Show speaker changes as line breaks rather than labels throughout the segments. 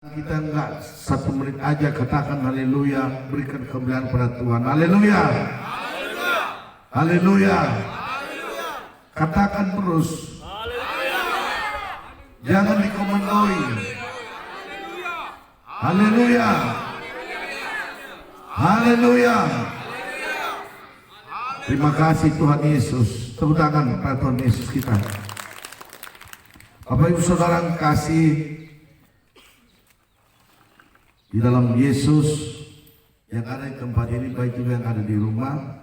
Kita enggak 1 menit aja katakan haleluya, berikan kemuliaan pada Tuhan. Haleluya. Haleluya. Katakan terus. Jangan dikomandoi. Haleluya. Haleluya. Terima kasih Tuhan Yesus. Tepuk tangan pada Tuhan Yesus kita. Bapak Ibu Saudara yang kasih di dalam Yesus yang ada di tempat ini, baik juga yang ada di rumah,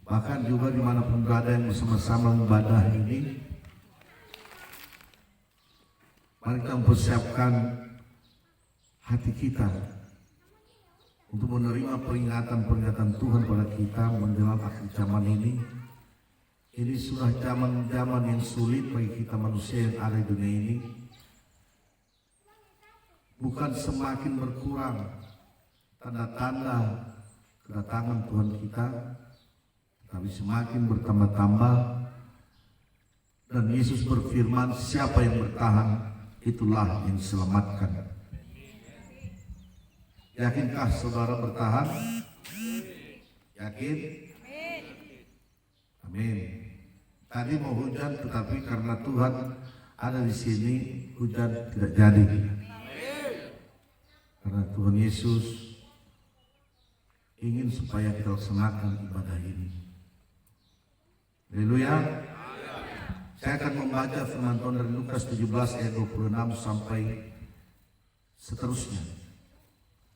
bahkan juga dimanapun berada yang bersama-sama ibadah ini. Mari kita mempersiapkan hati kita untuk menerima peringatan-peringatan Tuhan pada kita menjelang akhir zaman ini. Ini sudah zaman-zaman yang sulit bagi kita manusia yang ada di dunia ini. Bukan semakin berkurang tanda-tanda kedatangan Tuhan kita, tapi semakin bertambah-tambah. Dan Yesus berfirman, siapa yang bertahan, itulah yang diselamatkan. Yakinkah saudara bertahan? Yakin? Amin. Tadi mau hujan, tetapi karena Tuhan ada di sini, hujan tidak jadi. Karena Tuhan Yesus ingin supaya kita laksanakan ibadah ini. Haleluya. Saya akan membaca firman Tuhan dari Lukas 17 ayat 26 sampai seterusnya.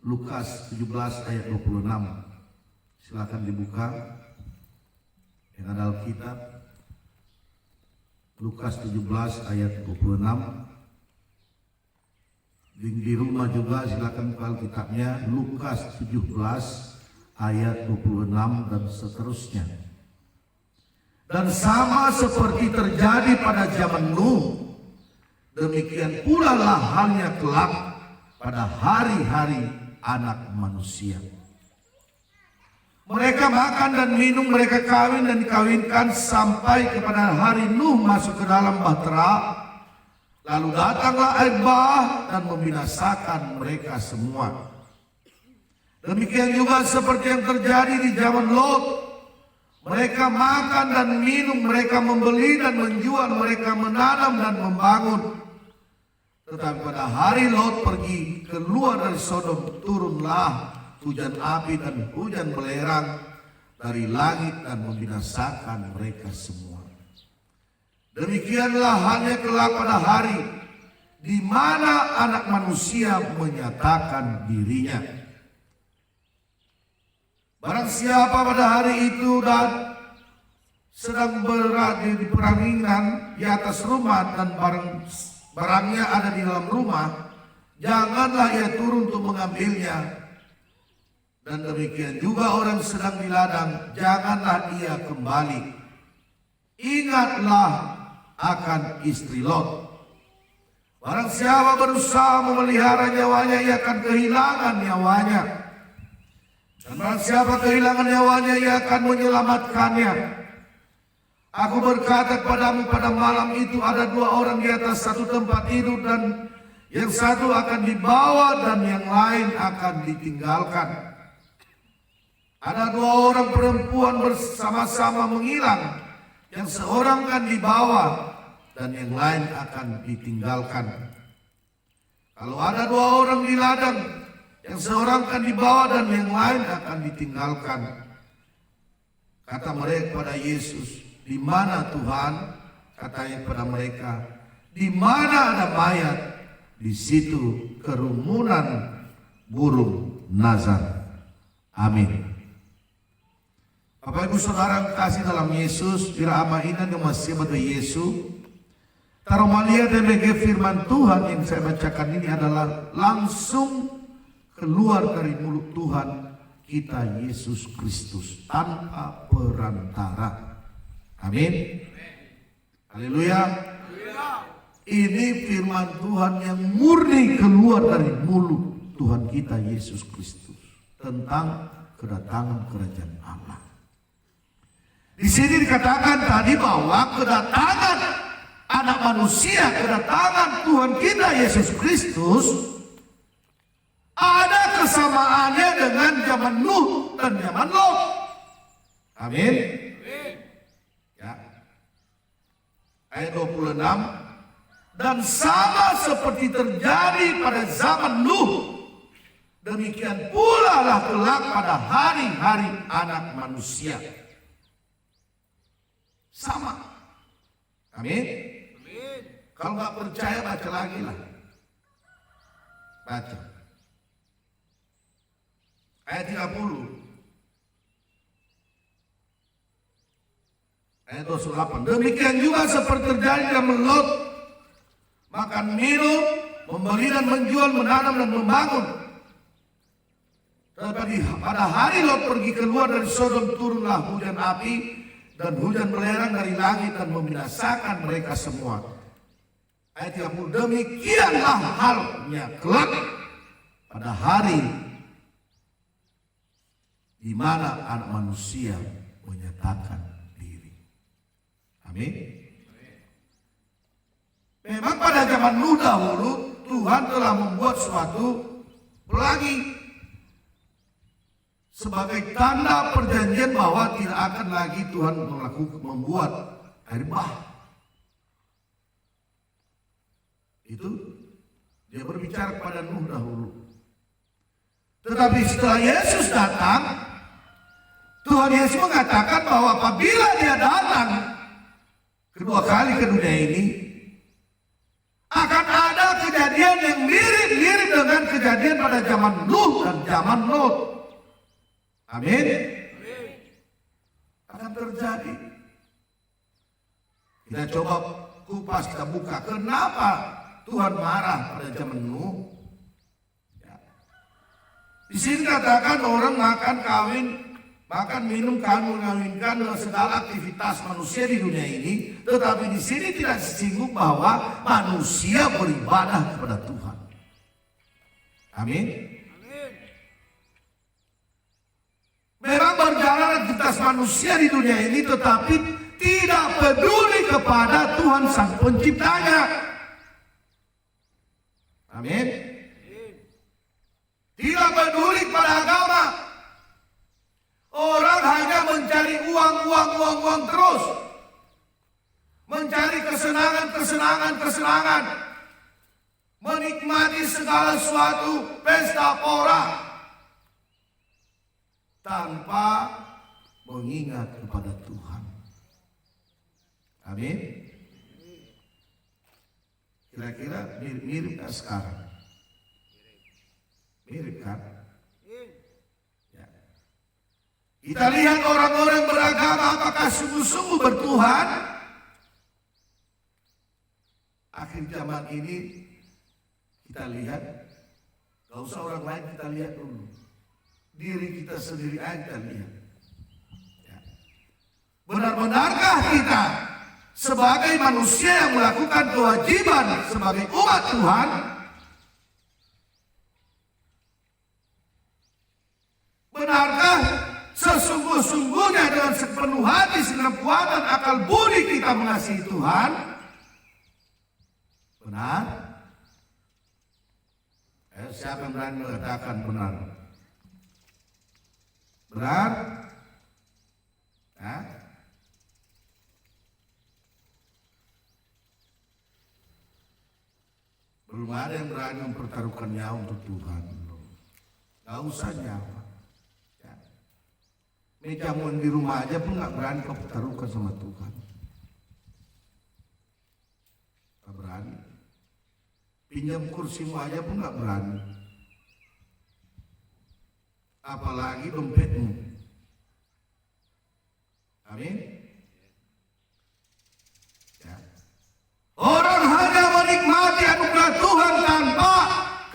Lukas 17 ayat 26. Silakan dibuka yang ada Alkitab. Lukas 17 ayat 26. Di rumah juga silakan buka Alkitabnya. Lukas 17 ayat 26 dan seterusnya. Dan sama seperti terjadi pada zaman Nuh, demikian pula lah halnya kelak pada hari-hari anak manusia. Mereka makan dan minum, mereka kawin dan dikawinkan sampai kepada hari Nuh masuk ke dalam bahtera. Lalu datanglah air bah dan membinasakan mereka semua. Demikian juga seperti yang terjadi di zaman Lot. Mereka makan dan minum, mereka membeli dan menjual, mereka menanam dan membangun. Tetapi pada hari Lot pergi keluar dari Sodom, turunlah hujan api dan hujan belerang dari langit dan membinasakan mereka semua. Demikianlah halnya kelak pada hari di mana anak manusia menyatakan dirinya. Barang siapa pada hari itu dan sedang berada di peranginan di atas rumah dan barangnya ada di dalam rumah, janganlah ia turun untuk mengambilnya. Dan demikian juga orang sedang di ladang, janganlah ia kembali. Ingatlah akan istri Lot. Barang siapa berusaha memelihara nyawanya, ia akan kehilangan nyawanya. Dan barang siapa kehilangan nyawanya, ia akan menyelamatkannya. Aku berkata kepadamu, pada malam itu ada 2 orang di atas satu tempat tidur, dan yang satu akan dibawa dan yang lain akan ditinggalkan. Ada 2 orang perempuan bersama-sama menghilang, yang seorang akan dibawa dan yang lain akan ditinggalkan. Kalau ada 2 orang di ladang, yang seorang akan dibawa dan yang lain akan ditinggalkan. Kata mereka pada Yesus, di mana Tuhan? Katanya pada mereka, di mana ada mayat, di situ kerumunan burung nazar. Amin. Bapak Ibu Saudara yang kasih dalam Yesus, irama ina yang masih pada Yesus. Taromalia DBG firman Tuhan yang saya bacakan ini adalah langsung keluar dari mulut Tuhan kita Yesus Kristus tanpa perantara. Amin. Haleluya. Ini firman Tuhan yang murni keluar dari mulut Tuhan kita Yesus Kristus tentang kedatangan kerajaan Allah. Di sini dikatakan tadi bahwa kedatangan anak manusia, kedatangan Tuhan kita Yesus Kristus, ada kesamaannya dengan zaman Nuh dan zaman Lot. Amin. Ya. Ayat 26. Dan sama seperti terjadi pada zaman Nuh, demikian pula lah kelak pada hari-hari anak manusia. Sama. Amin. Kalau nggak percaya baca lagi lah. Baca. Ayat 30. Ayat 28. Demikian juga seperti terjadi zaman Lot, makan minum, membeli dan menjual, menanam dan membangun. Tetapi pada hari Lot pergi keluar dari Sodom, turunlah hujan api dan hujan belerang dari langit dan membinasakan mereka semua. Ayat 30. Demikianlah halnya kelak pada hari di mana anak manusia menyatakan diri. Amin. Memang pada zaman Nuh dahulu Tuhan telah membuat suatu pelangi sebagai tanda perjanjian bahwa tidak akan lagi Tuhan membuat air bah. Itu dia berbicara kepada Nuh dahulu. Tetapi setelah Yesus datang, Tuhan Yesus mengatakan bahwa apabila dia datang kedua kali ke dunia ini, akan ada kejadian yang mirip-mirip dengan kejadian pada zaman Nuh dan zaman Lot. Amin. Akan terjadi. Kita coba kupas, kita buka. Kenapa Tuhan marah pada zaman Nuh? Ya. Di sini katakan orang makan, kawin, makan, minum, mengawinkan dengan segala aktivitas manusia di dunia ini. Tetapi di sini tidak disinggung bahwa manusia beribadah kepada Tuhan. Amin. Memang berjalan aktivitas manusia di dunia ini, tetapi tidak peduli kepada Tuhan Sang Penciptanya. Amin. Tidak peduli pada agama. Orang hanya mencari uang terus. Mencari kesenangan. Menikmati segala sesuatu, pesta pora, tanpa mengingat kepada Tuhan. Amin. Kira-kira mirip kan sekarang? Mirip kan? Ya. Kita lihat orang-orang beragama apakah sungguh-sungguh bertuhan? Akhir zaman ini kita lihat, gak usah orang lain, kita lihat dulu. Diri kita sendiri aja kita lihat. Ya. Benar-benarkah kita sebagai manusia yang melakukan kewajiban sebagai umat Tuhan, benarkah sesungguh-sungguhnya dengan sepenuh hati, segenap kekuatan, akal budi kita mengasihi Tuhan? Benar? Siapa yang berani mengatakan benar? Benar? Hah? Belum ada yang berani mempertaruhkan nyawa untuk Tuhan. Gak usah nyawa. Ya. Mejamu di rumah aja pun gak berani kau pertaruhkan sama Tuhan. Gak berani. Pinjam kursimu aja pun gak berani. Apalagi dompetmu. Amin. Ya. Orang hanya menikmati anugerah Tuhan tanpa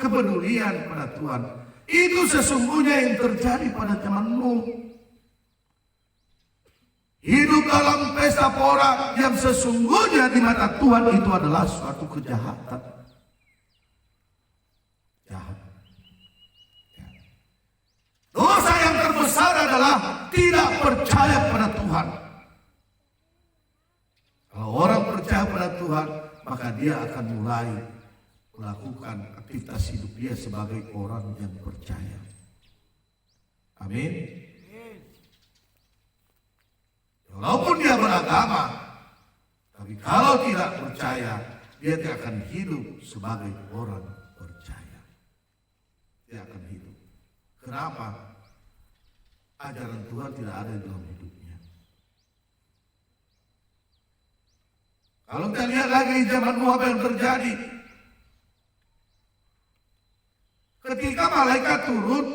kepedulian pada Tuhan. Itu sesungguhnya yang terjadi pada zaman Nuh. Hidup dalam pesta pora yang sesungguhnya di mata Tuhan itu adalah suatu kejahatan. Jahat. Ya. Dosa yang terbesar adalah tidak percaya pada Tuhan. Kalau orang percaya pada Tuhan, dia akan mulai melakukan aktivitas hidup dia sebagai orang yang percaya. Amin. Walaupun dia beragama, tapi kalau tidak percaya, dia tidak akan hidup sebagai orang percaya. Dia akan hidup. Kenapa? Ajaran Tuhan tidak ada di dalam hidupnya. Kalau kita lihat lagi zaman Nuh apa yang terjadi. Ketika malaikat turun,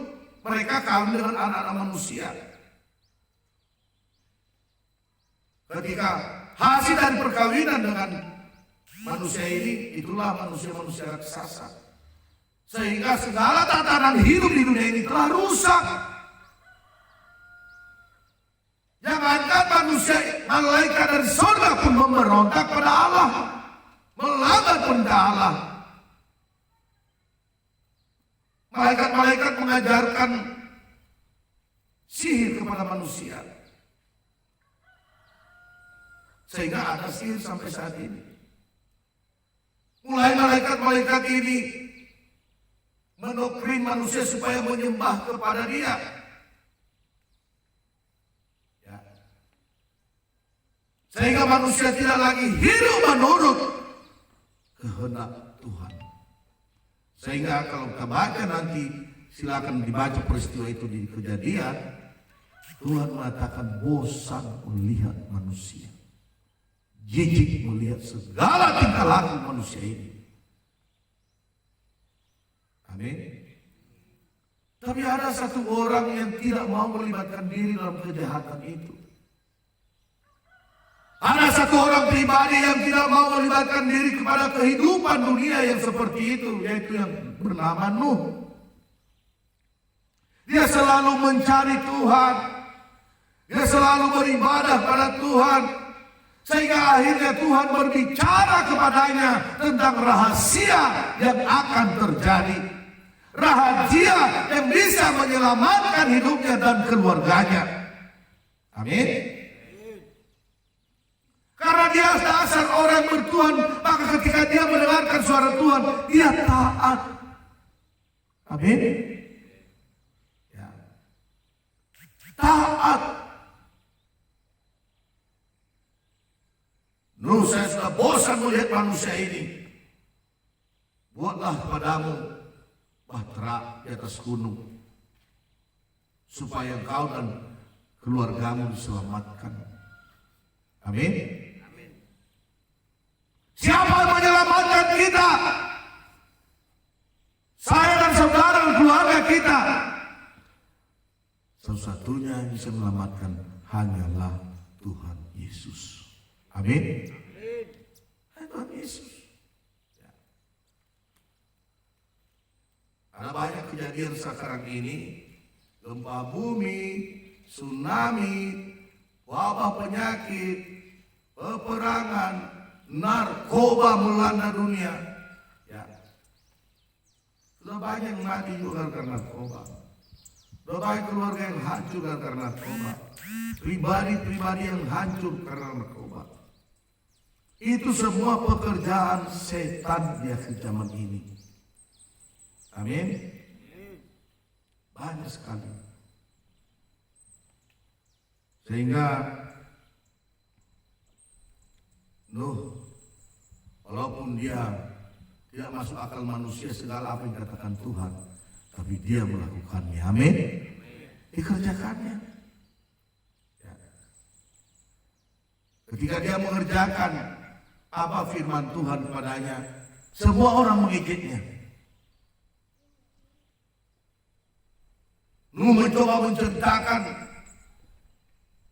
mereka kawin dengan anak-anak manusia. Ketika hasil dari perkawinan dengan manusia ini, itulah manusia-manusia raksasa. Sehingga segala tatanan hidup di dunia ini telah rusak. Jangankan manusia, malaikat dari surga pun memberontak pada Allah, melanggar perintah Allah. Malaikat-malaikat mengajarkan sihir kepada manusia. Sehingga ada sihir sampai saat ini. Mulai malaikat-malaikat ini mendoktrin manusia supaya menyembah kepada dia. Ya. Sehingga manusia tidak lagi hidup menurut kehendak Tuhan. Sehingga kalau kita baca nanti, silakan dibaca peristiwa itu di Kejadian. Tuhan mengatakan bosan melihat manusia. Jijik melihat segala tingkah laku manusia ini. Amin. Tapi ada satu orang yang tidak mau melibatkan diri dalam kejahatan itu. Ada satu orang pribadi yang tidak mau melibatkan diri kepada kehidupan dunia yang seperti itu, yaitu yang bernama Nuh. Dia selalu mencari Tuhan. Dia selalu beribadah pada Tuhan. Sehingga akhirnya Tuhan berbicara kepadanya tentang rahasia yang akan terjadi. Rahasia yang bisa menyelamatkan hidupnya dan keluarganya. Amin. Karena dia dasar orang bertuhan, maka ketika dia mendengarkan suara Tuhan, dia taat. Amin. Ya. Taat. Nuh, saya sudah bosan melihat manusia ini. Buatlah padamu bahtera di atas gunung, supaya engkau dan keluargamu diselamatkan. Amin. Siapa yang menyelamatkan kita? Saya dan saudara dan keluarga kita. Satu-satunya yang bisa menyelamatkan hanyalah Tuhan Yesus. Amin. Tuhan Yesus. Ya. Ada banyak kejadian sekarang ini, gempa bumi, tsunami, wabah penyakit, peperangan, narkoba melanda dunia. Ya. Sudah banyak yang mati juga karena narkoba. Sudah banyak keluarga yang hancur karena narkoba. Pribadi-pribadi yang hancur karena narkoba. Itu semua pekerjaan setan di akhir zaman ini. Amin. Banyak sekali. Sehingga Nuh, walaupun dia tidak masuk akal manusia segala apa yang dikatakan Tuhan, tapi dia melakukannya. Amin. Dikerjakannya. Ya. Ketika dia mengerjakan apa firman Tuhan kepadanya, semua orang mengikutnya. Nuh mencoba menceritakan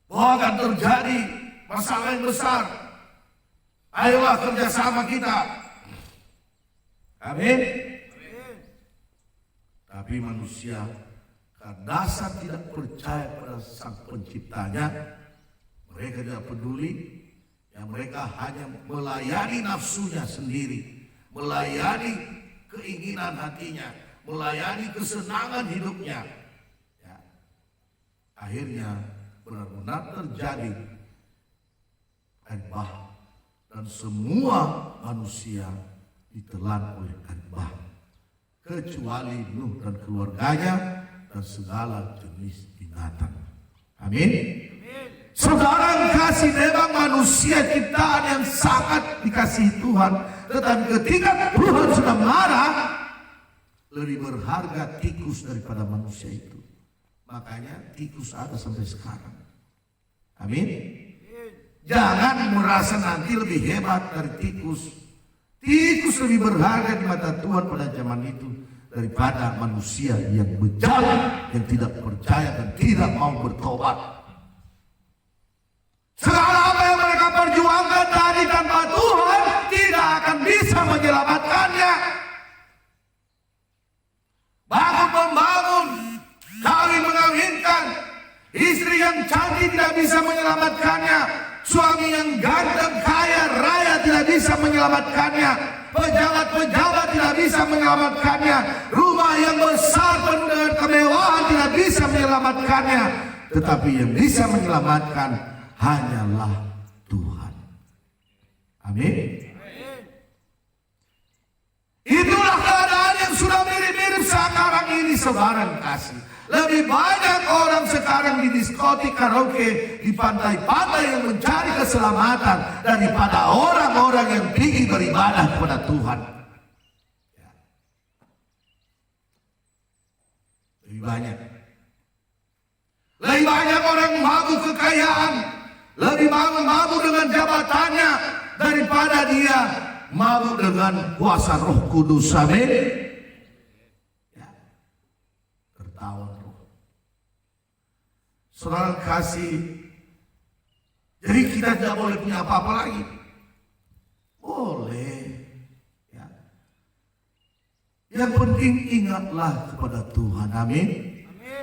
bahwa akan terjadi masalah yang besar. Ayolah kerjasama kita. Amin. Tapi manusia karena dasar tidak percaya pada Sang Penciptanya, mereka tidak peduli. Yang mereka hanya melayani nafsunya sendiri, melayani keinginan hatinya, melayani kesenangan hidupnya. Ya. Akhirnya benar-benar terjadi air bah dan semua manusia ditelan oleh air bah, kecuali Nuh dan keluarganya dan segala jenis binatang. Amin. Saudara kasih, memang manusia ciptaan yang sangat dikasihi Tuhan, tetapi ketika Tuhan sudah marah, lebih berharga tikus daripada manusia itu. Makanya tikus ada sampai sekarang. Amin. Jangan merasa nanti lebih hebat dari tikus. Tikus lebih berharga di mata Tuhan pada zaman itu daripada manusia yang bejat, yang tidak percaya dan tidak mau bertobat. Segala apa yang mereka perjuangkan tadi tanpa Tuhan tidak akan bisa menyelamatkannya. Bangun membangun, kawin mengawinkan, istri yang cantik tidak bisa menyelamatkannya, suami yang ganteng, kaya, raya tidak bisa menyelamatkannya, pejabat-pejabat tidak bisa menyelamatkannya, rumah yang besar penuh dengan kemewahan tidak bisa menyelamatkannya. Tetapi yang bisa menyelamatkan hanyalah Tuhan. Amin. Itulah keadaan yang sudah mirip-mirip sekarang ini, saudara kasih. Lebih banyak orang sekarang di diskotik, karaoke, di pantai-pantai yang mencari keselamatan daripada orang-orang yang pergi beribadah kepada Tuhan. Lebih banyak. Lebih banyak orang mabuk kekayaan, lebih mabuk dengan jabatannya daripada dia mabuk dengan kuasa Roh Kudus. Amin. Ya. Tertawa roh. Saudara kasih, jadi kita tidak boleh punya apa-apa lagi. Boleh. Ya. Yang penting ingatlah kepada Tuhan. Amin.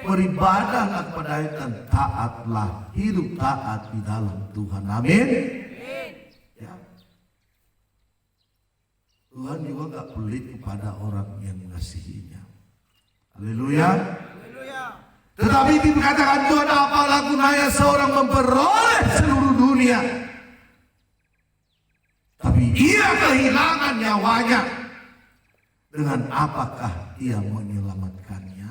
Beribadahlah kepada-Nya dan taatlah, hidup taat di dalam Tuhan. Amin. Ya. Tuhan juga gak pelit kepada orang yang mengasihinya. Haleluya. Tetapi dikatakan Tuhan, apalah gunanya seorang memperoleh seluruh dunia, tapi ia kehilangan nyawanya. Dengan apakah ia menyelamatkannya?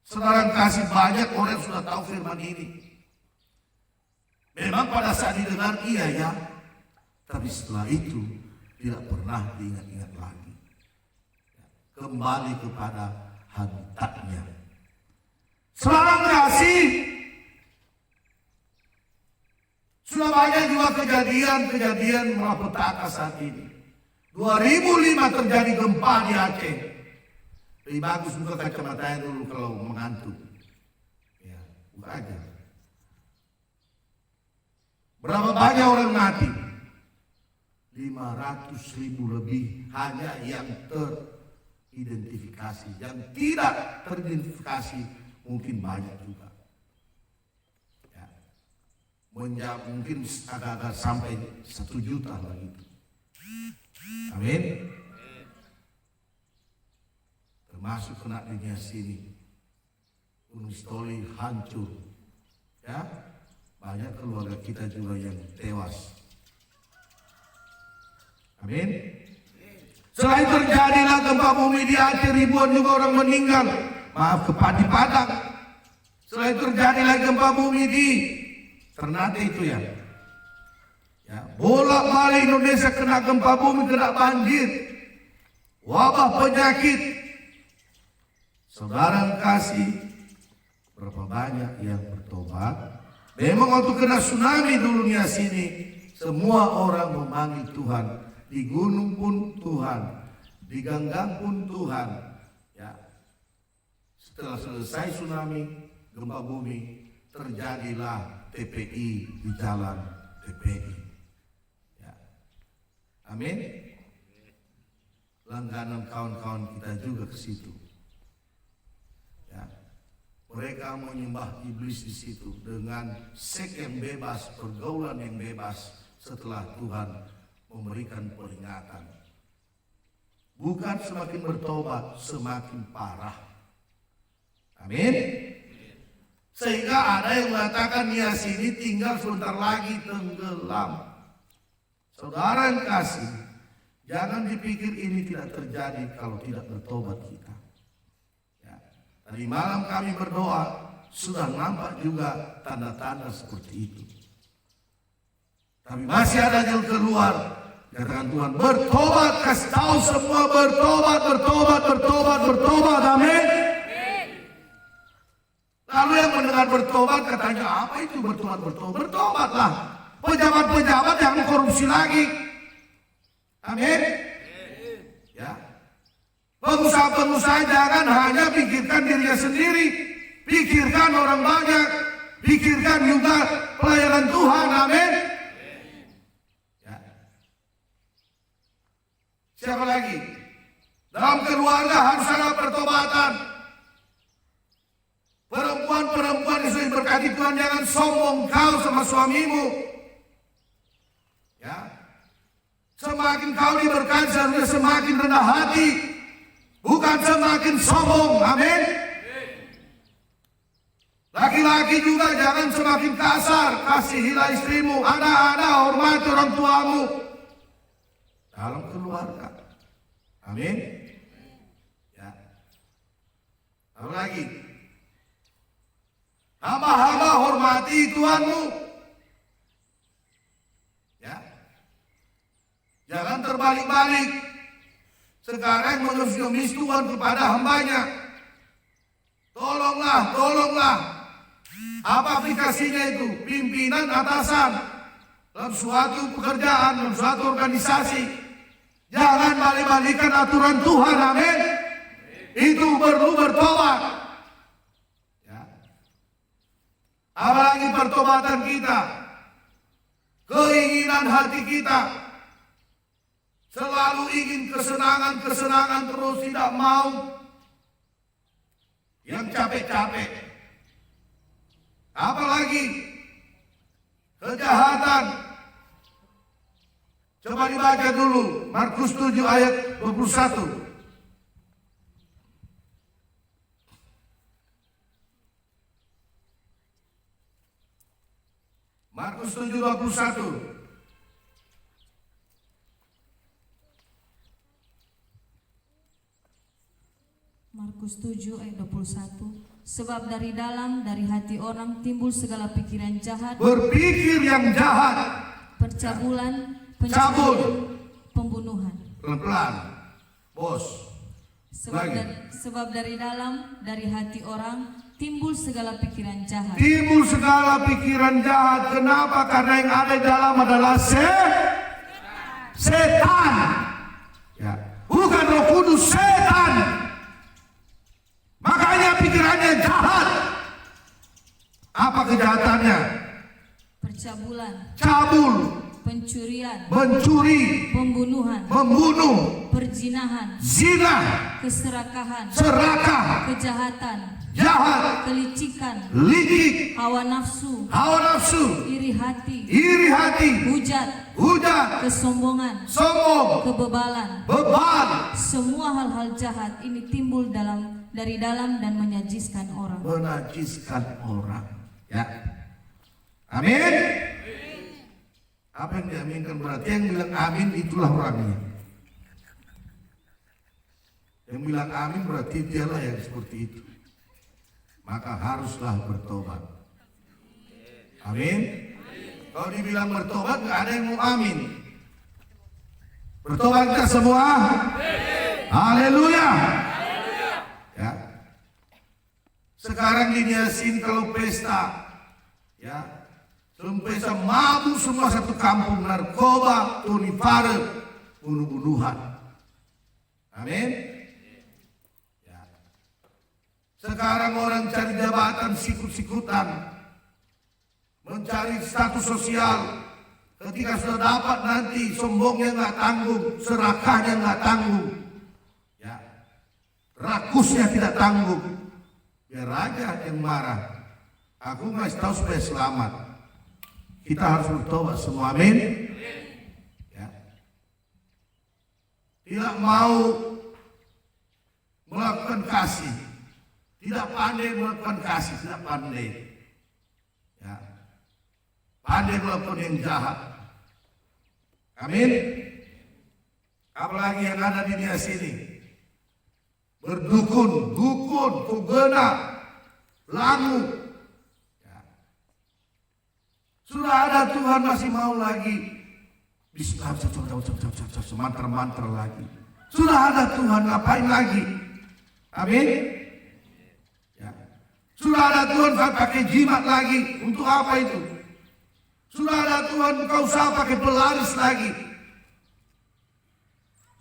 Saudara kasih, banyak orang sudah tahu firman ini. Memang pada saat didengar iya ya, tapi setelah itu tidak pernah diingat-ingat lagi. Kembali kepada habitatnya. Saudara kasih, sudah banyak juga kejadian malapetaka saat ini. 2005 terjadi gempa di Aceh. Lebih bagus buka kacamatanya dulu kalau mengantuk. Ya, buka aja. Berapa banyak orang mati? 500.000 lebih hanya yang teridentifikasi. Yang tidak teridentifikasi mungkin banyak juga. Ya. Mungkin agak-agak sampai 1 juta lagi. Amin. Termasuk kena dunia sini, Gunung Stoli hancur, ya, banyak keluarga kita juga yang tewas. Amin. Selain terjadilah gempa bumi di Aceh, ribuan juga orang meninggal. Maaf, di Padang. Selain terjadilah gempa bumi di Ternate itu ya. Ya, bolak-balik Indonesia kena gempa bumi, kena banjir, wabah penyakit. Saudara kasih, berapa banyak yang bertobat? Memang waktu kena tsunami dunia sini, semua orang memanggil Tuhan. Di gunung pun Tuhan, di ganggang pun Tuhan. Ya. Setelah selesai tsunami, gempa bumi, terjadilah TPI di jalan TPI. Ya. Amin. Langganan kawan-kawan kita juga ke situ. Ya. Mereka menyembah iblis di situ dengan seks yang bebas, pergaulan yang bebas setelah Tuhan memberikan peringatan. Bukan semakin bertobat, semakin parah. Amin. Sehingga ada yang mengatakan Nias ini tinggal sebentar lagi tenggelam. Saudara yang kasih, jangan dipikir ini tidak terjadi kalau tidak bertobat kita. Ya. Tadi malam kami berdoa, sudah nampak juga tanda-tanda seperti itu. Tapi masih ada jalan keluar. Katakan Tuhan, bertobat, kasih tahu semua bertobat, bertobat, bertobat, bertobat, amin. Lalu yang mendengar bertobat katanya, apa itu bertobat, bertobat? Bertobatlah. Pejabat-pejabat jangan korupsi lagi. Amin. Ya. Pengusaha-pengusaha jangan hanya pikirkan dirinya sendiri. Pikirkan orang banyak. Pikirkan juga pelayanan Tuhan. Amin. Ya. Siapa lagi? Dalam keluarga harus ada pertobatan. Perempuan-perempuan yang sudah diberkati Tuhan, jangan sombong kau sama suamimu. Ya. Semakin kau diberkati seharusnya semakin rendah hati, bukan semakin sombong. Amin. Laki-laki juga jangan semakin kasar. Kasihilah istrimu, anak-anak hormati orang tuamu dalam keluarga. Amin. Ya. Apa lagi? Hamba-hamba hormati Tuhanmu. Ya. Jangan terbalik-balik. Sekarang mengemis Tuhan kepada hambanya. Tolonglah, tolonglah. Apa aplikasinya itu? Pimpinan atasan. Dalam suatu pekerjaan, dalam suatu organisasi. Jangan balik-balikan aturan Tuhan, amin. Itu perlu bertobat. Ya. Apalagi pertobatan kita. Keinginan hati kita. Selalu ingin kesenangan-kesenangan terus, tidak mau yang capek-capek. Apalagi kejahatan. Coba dibaca dulu Markus 7 ayat 21. Markus 7:21.
Markus 7 ayat 21. Sebab dari dalam, dari hati orang timbul segala pikiran jahat,
Berpikir yang jahat,
percabulan,
Cabul.
pencurian, pembunuhan.
pelan-pelan, bos. Lagi.
Sebab dari dalam, dari hati orang timbul segala pikiran jahat.
Timbul segala pikiran jahat. Kenapa? Karena yang ada di dalam adalah setan. Ya. Bukan Roh Kudus, setan. Makanya pikirannya jahat. Apa kejahatannya?
Percabulan,
Cabul,
pencurian,
mencuri,
pembunuhan,
membunuh,
perzinahan,
zina,
keserakahan,
serakah,
kejahatan,
jahat,
kelicikan,
licik,
hawa nafsu, iri hati, hujat, kesombongan,
sombong,
kebebalan.
beban,
Semua hal-hal jahat ini timbul dari dalam dan menajiskan orang.
menajiskan orang. Ya. Amin. Apa yang diaminkan berarti yang bilang amin itulah orangnya. Yang bilang amin berarti dialah yang seperti itu. Maka haruslah bertobat. Amin. Kalau dibilang bertobat nggak ada yang mau amin. Bertobat kita semua. Haleluya. Ya. Sekarang di Niasin kalau pesta, ya, sebelum pesta mabuk semua satu kampung, narkoba, tunifare, bunuh-bunuhan. Amin. Ya. Sekarang orang cari jabatan sikut-sikutan, mencari status sosial. Ketika sudah dapat nanti sombongnya nggak tanggung, serakahnya nggak tanggung, ya, rakusnya tidak tanggung. Biar raja yang marah. Aku ngasih tahu supaya selamat. Kita harus bertobat semua, amin. Ya. Tidak mau melakukan kasih, tidak pandai melakukan kasih, tidak pandai. Ya. Pandai melakukan yang jahat. Amin. Apalagi yang ada di dunia sini. Berdukun, dukun, kugena, langu. Ya. Sudah ada Tuhan masih mau lagi. Bismillah, mantra-mantra lagi. Sudah ada Tuhan, ngapain lagi? Amin. Ya. Sudah ada Tuhan pakai jimat lagi. Untuk apa itu? Sudah ada Tuhan kau usah pakai pelaris lagi.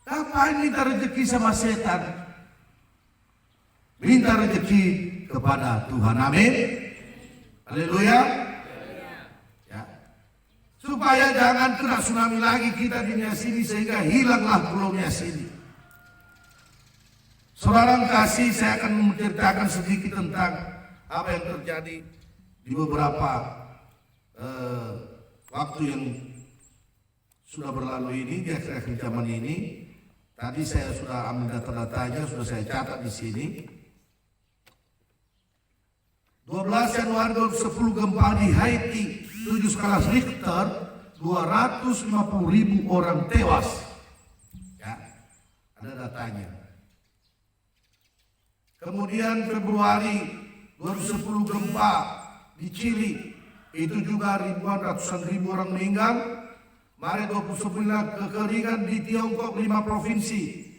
Ngapain minta rezeki sama setan? Minta rezeki kepada Tuhan. Amin. Haleluya. Ya. Supaya jangan kena tsunami lagi kita di dunia sini sehingga hilanglah pulau sini. Saudara kasih, saya akan menceritakan sedikit tentang apa yang terjadi di beberapa waktu yang sudah berlalu ini, di akhir-akhir zaman ini. Tadi saya sudah ambil data-datanya, sudah saya catat di sini. 12 Januari 2010 gempa di Haiti, 7 skala Richter, 250.000 orang tewas. Ya, ada datanya. Kemudian Februari 2010 gempa di Chili, itu juga ratusan ribu orang meninggal. Maret 29 kekeringan di Tiongkok 5 provinsi.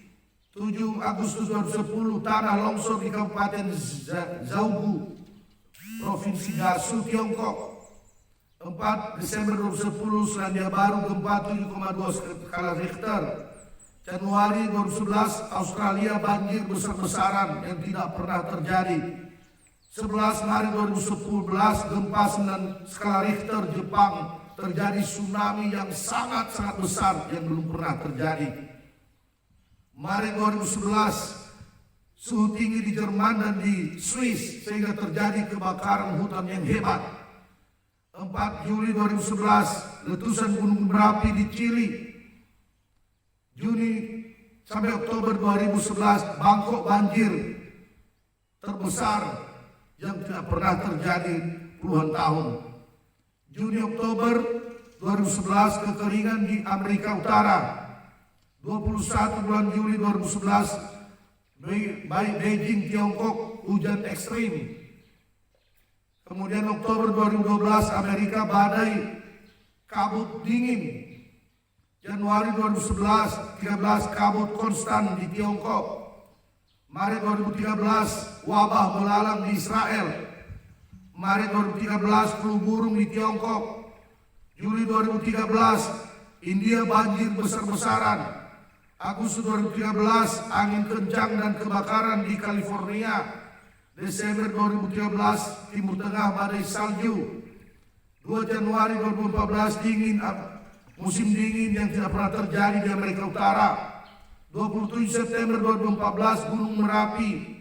7 Agustus 2010 tanah longsor di Kabupaten Zhou, Provinsi Gansu, Tiongkok. 4 Desember 2010 Selandia Baru gempa 7,2 skala Richter. Januari 2011 Australia banjir besar-besaran yang tidak pernah terjadi. 11 Maret 2011 gempa 9 skala Richter Jepang, terjadi tsunami yang sangat-sangat besar yang belum pernah terjadi. Maret 2011 suhu tinggi di Jerman dan di Swiss sehingga terjadi kebakaran hutan yang hebat. 4 Juli 2011 letusan gunung berapi di Chili. Juni sampai Oktober 2011 Bangkok banjir terbesar yang tidak pernah terjadi puluhan tahun. Juni Oktober 2011 kekeringan di Amerika Utara. 21 bulan Juli 2011 Beijing Tiongkok hujan ekstrim. Kemudian Oktober 2012 Amerika badai kabut dingin. Januari 2011 13 kabut konstan di Tiongkok. Maret 2013 wabah belalang di Israel. Maret 2013 flu burung di Tiongkok. Juli 2013 India banjir besar-besaran. Agustus 2013 angin kencang dan kebakaran di California. Desember 2013 Timur Tengah badai salju. 2 Januari 2014 musim dingin yang tidak pernah terjadi di Amerika Utara. 27 September 2014 Gunung Merapi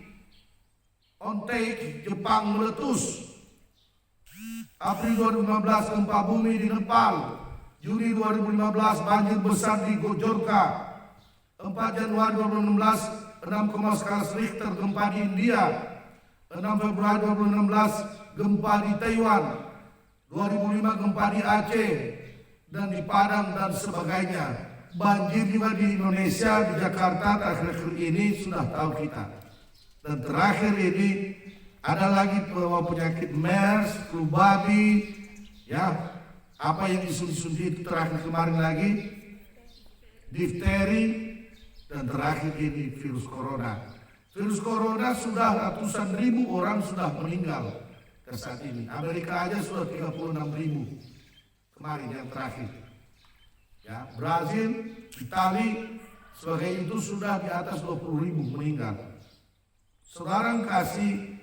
Ontaik, Jepang meletus. April 2015 gempa bumi di Nepal. Juni 2015 banjir besar di Gojorka. 4 Januari 2016 6, skala Richter gempa di India. 6 Februari 2016 gempa di Taiwan. 2005 gempa di Aceh dan di Padang dan sebagainya. Banjir juga di Indonesia, di Jakarta terakhir ini sudah tahu kita. Dan terakhir ini ada lagi penyakit MERS, flu babi, ya, apa yang disuntik itu terakhir kemarin lagi, difteri, dan terakhir ini virus corona. Virus corona sudah ratusan ribu orang sudah meninggal ke saat ini. Amerika aja sudah 36.000 kemarin yang terakhir. Ya, Brazil, Itali, sebagai itu sudah di atas 20.000 meninggal. Saudara kasih,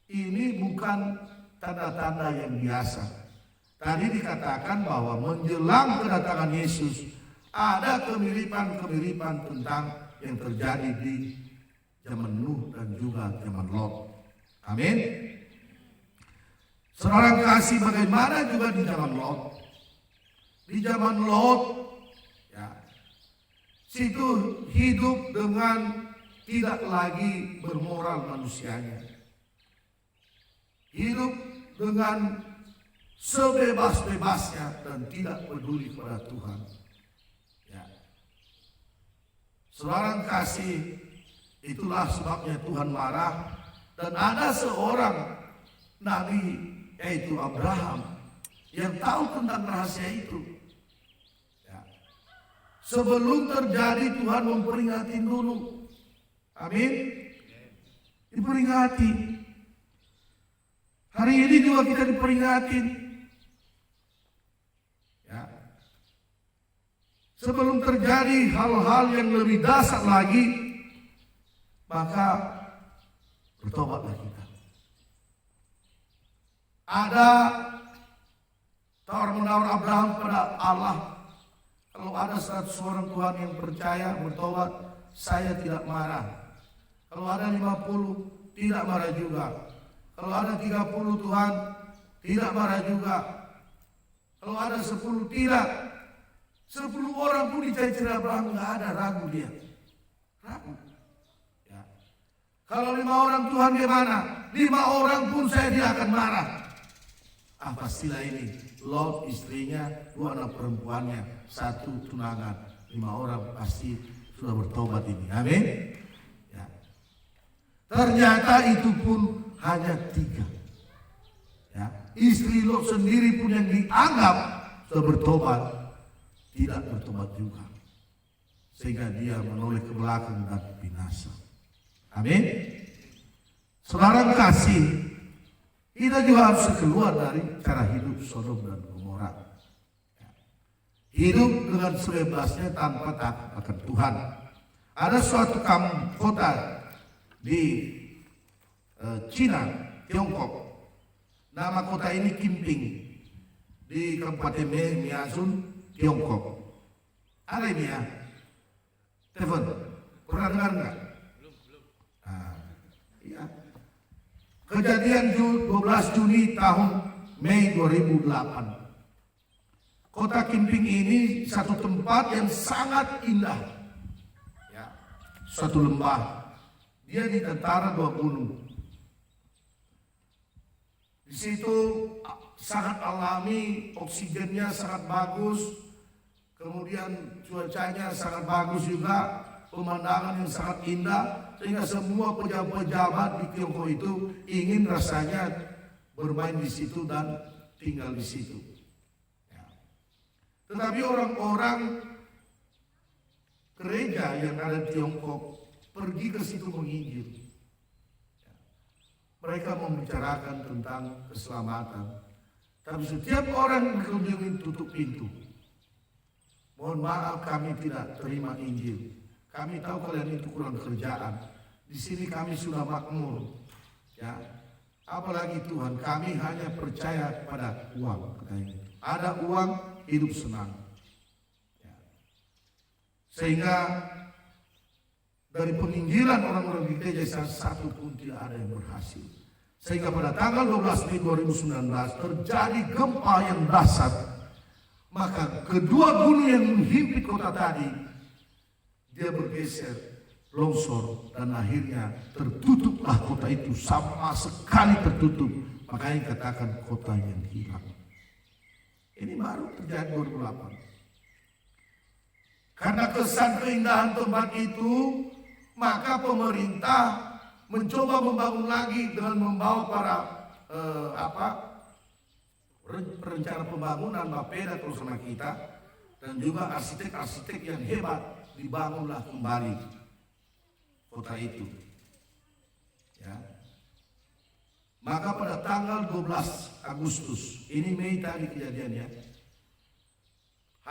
ini bukan tanda-tanda yang biasa. Tadi dikatakan bahwa menjelang kedatangan Yesus ada kemiripan-kemiripan tentang yang terjadi di zaman Nuh dan juga zaman Lot. Amin. Saudara kasih, bagaimana juga di zaman Lot? Di zaman Lot, ya, situ hidup dengan tidak lagi bermoral manusianya. hidup dengan sebebas-bebasnya dan tidak peduli pada Tuhan. Ya. Saudara kasih, itulah sebabnya Tuhan marah. Dan ada seorang nabi, yaitu Abraham, yang tahu tentang rahasia itu. Ya. Sebelum terjadi, Tuhan memperingatin dulu. Amin. Diperingati. Hari ini juga kita diperingatin. Ya. Sebelum terjadi hal-hal yang lebih dasar lagi, maka bertobatlah kita. Ada tawar-menawar Abraham pada Allah. Kalau ada 100 orang Tuhan yang percaya bertobat, saya tidak marah. Kalau ada 50, tidak marah juga. Kalau ada 30 Tuhan, tidak marah juga. Kalau ada 10, tidak. 10 orang pun dicari Abraham, nggak ada, ragu dia. Ragu. Ya. Kalau 5 orang Tuhan gimana? 5 orang pun saya tidak akan marah. Pastilah ini. Lot istrinya, 2 anak perempuannya, 1 tunangan. 5 orang pasti sudah bertobat ini. Amin. Ya. Ternyata itu pun hanya 3. Ya. Istri Lot sendiri pun yang dianggap sudah bertobat, tidak bertobat juga. Sehingga dia menoleh ke belakang dan binasa. Amin. Saudara kasih, kita juga harus keluar dari cara hidup Sodom dan Gomora. Hidup dengan sebebasnya tanpa takut akan Tuhan. Ada suatu kota di Cina, Tiongkok. Nama kota ini Kimping, di Kabupaten Miazun, Tiongkok. Ada ini ya? Telepon, pernah dengar enggak? Belum. Iya. Kejadian 12 Juni tahun Mei 2008. Kota Kimping ini satu tempat yang sangat indah. Ya, suatu lembah. Dia di antara 2 gunung. Di situ sangat alami, oksigennya sangat bagus, kemudian cuacanya sangat bagus juga, pemandangan yang sangat indah, sehingga semua pejabat-pejabat di Tiongkok itu ingin rasanya bermain di situ dan tinggal di situ. Ya. Tetapi orang-orang gereja yang ada di Tiongkok pergi ke situ menginjil. Mereka membicarakan tentang keselamatan. Tapi setiap orang dikunjungi tutup pintu. Mohon maaf, kami tidak terima Injil. Kami tahu kalian itu kurang kerjaan. Di sini kami sudah makmur. Ya, apalagi Tuhan, kami hanya percaya pada uang. Katanya. Ada uang, hidup senang. Ya. Sehingga dari penginjilan orang-orang di gereja satu pun tidak ada yang berhasil. Sehingga pada tanggal 12 Mei 2019 terjadi gempa yang dahsyat. Maka kedua gunung yang menghimpit kota tadi, dia bergeser, longsor, dan akhirnya tertutuplah kota itu, sama sekali tertutup. Makanya katakan kota yang hilang. Ini baru terjadi 2008. Karena kesan keindahan tempat itu, maka pemerintah mencoba membangun lagi dengan membawa para perencana pembangunan, Bapeda kalau sama kita, dan juga arsitek-arsitek yang hebat, dibangunlah kembali kota itu. Ya. Maka pada tanggal 12 Agustus, ini Mei tadi kejadiannya,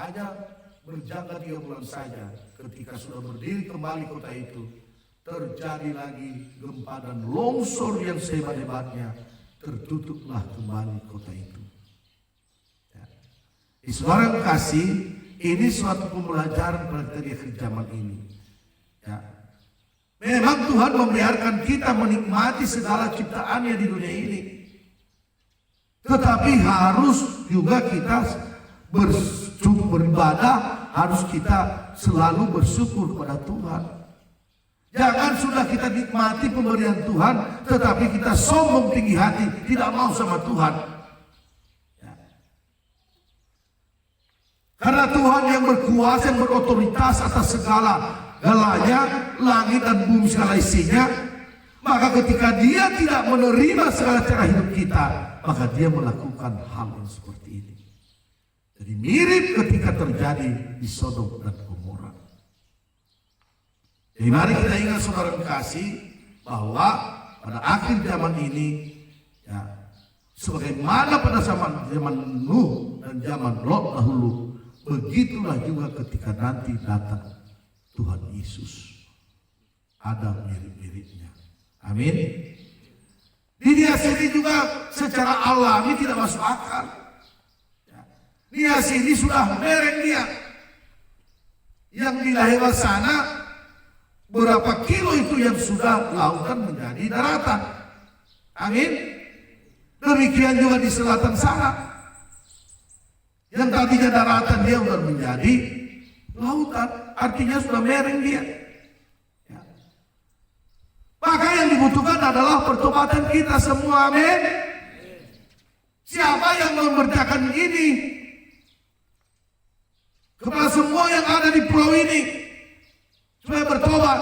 hanya berjangka 3 bulan saja ketika sudah berdiri kembali kota itu, terjadi lagi gempa dan longsor yang sehebat-hebatnya, tertutuplah kembali kota itu. Ya. Saudara kasih, ini suatu pembelajaran pada kita di zaman ini. Ya. Memang Tuhan membiarkan kita menikmati segala ciptaannya di dunia ini, tetapi harus juga kita beribadah, harus kita selalu bersyukur pada Tuhan. Jangan sudah kita kita nikmati pemberian Tuhan, tetapi kita sombong tinggi hati, tidak mau sama Tuhan. Ya. Karena Tuhan yang berkuasa, yang berotoritas atas segala-galanya, langit dan bumi segala isinya, maka ketika Dia tidak menerima segala cara hidup kita, maka Dia melakukan hal yang seperti ini. Jadi mirip ketika terjadi di Sodom dan Gomora. Jadi mari kita ingat saudara kasih bahwa pada akhir zaman ini, ya, sebagaimana pada zaman Nuh dan zaman Lot dahulu, begitulah juga ketika nanti datang Tuhan Yesus. Ada mirip-miripnya. Amin. Di dia sini juga secara alami tidak masuk akal. Ya. Dia sini sudah mereng dia. Yang di lewat sana berapa kilo itu yang sudah lautan menjadi daratan. Amin. Demikian juga di selatan sana. Yang tadinya daratan dia sudah menjadi lautan. Artinya sudah mereng dia. Ya. Maka yang dibutuhkan adalah pertobatan kita semua. Amin. Siapa yang memberitakan ini kepada semua yang ada di pulau ini supaya bertobat?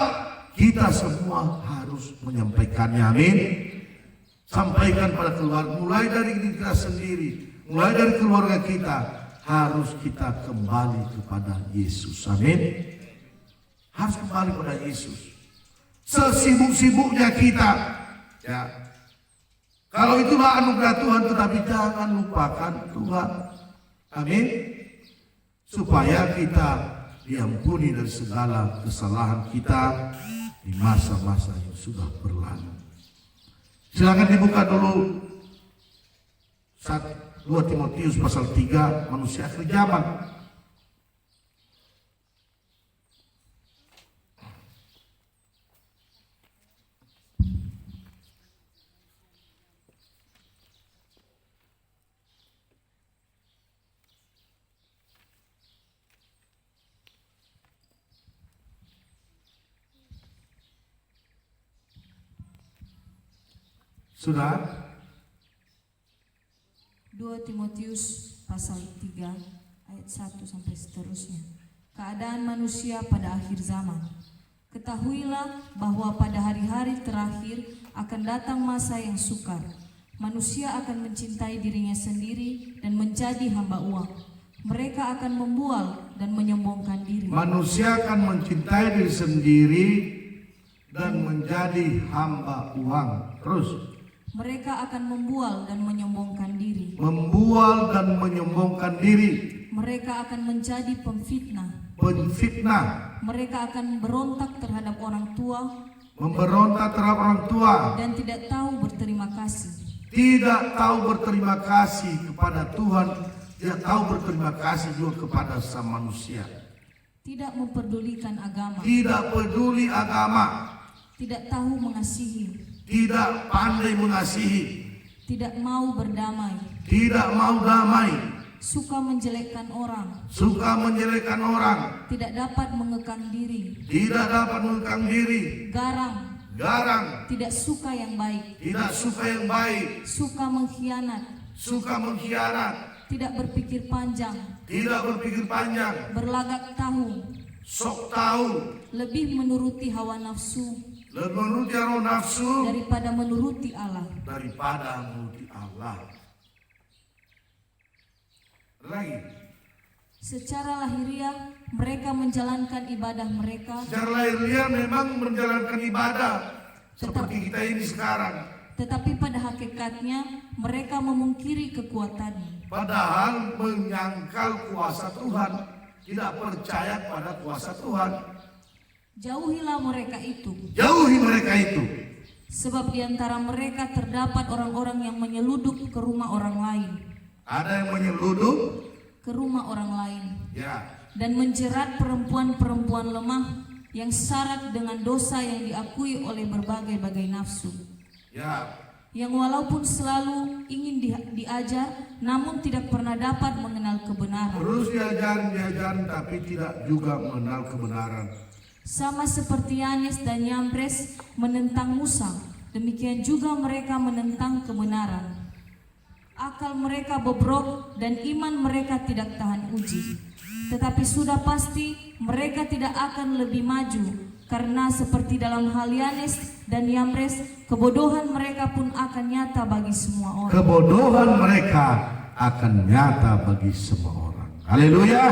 Kita semua harus menyampaikannya. Amin. Sampaikan pada keluarga, mulai dari diri kita sendiri, mulai dari keluarga kita, harus kita kembali kepada Yesus. Amin. Harus kembali kepada Yesus. Sesibuk-sibuknya kita, ya, kalau itulah anugerah Tuhan, tetapi jangan lupakan Tuhan. Amin. Supaya kita diampuni dari segala kesalahan kita di masa-masa yang sudah berlalu. Silakan dibuka dulu 2 Timotius pasal 3, manusia akhir zaman. Sudah?
2 Timotius pasal 3 ayat 1 sampai seterusnya. Keadaan manusia pada akhir zaman. Ketahuilah bahwa pada hari-hari terakhir akan datang masa yang sukar. Manusia akan mencintai dirinya sendiri dan menjadi hamba uang. Mereka akan membual dan menyombongkan diri.
Manusia akan mencintai diri sendiri dan menjadi hamba uang. Terus.
Mereka akan membual dan menyombongkan diri.
Membual dan menyombongkan diri.
Mereka akan menjadi pemfitnah.
Penfitnah.
Mereka akan berontak terhadap orang tua.
Memberontak terhadap orang tua.
Dan tidak tahu berterima kasih.
Tidak tahu berterima kasih kepada Tuhan. Tidak tahu berterima kasih juga kepada sama manusia.
Tidak memperdulikan agama.
Tidak peduli agama.
Tidak tahu mengasihi.
Tidak pandai mengasihi.
Tidak mau berdamai.
Tidak mau damai.
Suka menjelekkan orang.
Suka menjelekkan orang.
Tidak dapat mengekang diri.
Tidak dapat mengekang diri.
Garang.
Garang.
Tidak suka yang baik.
Tidak suka yang baik.
Suka mengkhianat.
Suka mengkhianat.
Tidak berpikir panjang.
Tidak berpikir panjang.
Berlagak tahu.
Sok tahu.
Lebih menuruti hawa nafsu.
Lebih menuruti hawa nafsu
daripada menuruti Allah.
Daripada menuruti Allah. Lagi.
Secara lahiriah mereka menjalankan ibadah mereka.
Secara lahiriah memang menjalankan ibadah seperti kita ini sekarang.
Tetapi pada hakikatnya mereka memungkiri kekuatannya.
Padahal menyangkal kuasa Tuhan, tidak percaya pada kuasa Tuhan.
Jauhilah mereka itu.
Jauhi mereka itu.
Sebab di antara mereka terdapat orang-orang yang menyeludup ke rumah orang lain.
Ada yang menyeludup
ke rumah orang lain.
Ya.
Dan menjerat perempuan-perempuan lemah yang syarat dengan dosa yang diakui oleh berbagai-bagai nafsu.
Ya.
Yang walaupun selalu ingin diajar, namun tidak pernah dapat mengenal kebenaran.
Terus diajarin tapi tidak juga mengenal kebenaran.
Sama seperti Yanes dan Yambres menentang Musa, demikian juga mereka menentang kebenaran. Akal mereka bobrok dan iman mereka tidak tahan uji. Tetapi sudah pasti mereka tidak akan lebih maju, karena seperti dalam hal Yanes dan Yambres, kebodohan mereka pun akan nyata bagi semua orang.
Kebodohan mereka akan nyata bagi semua orang. Haleluya.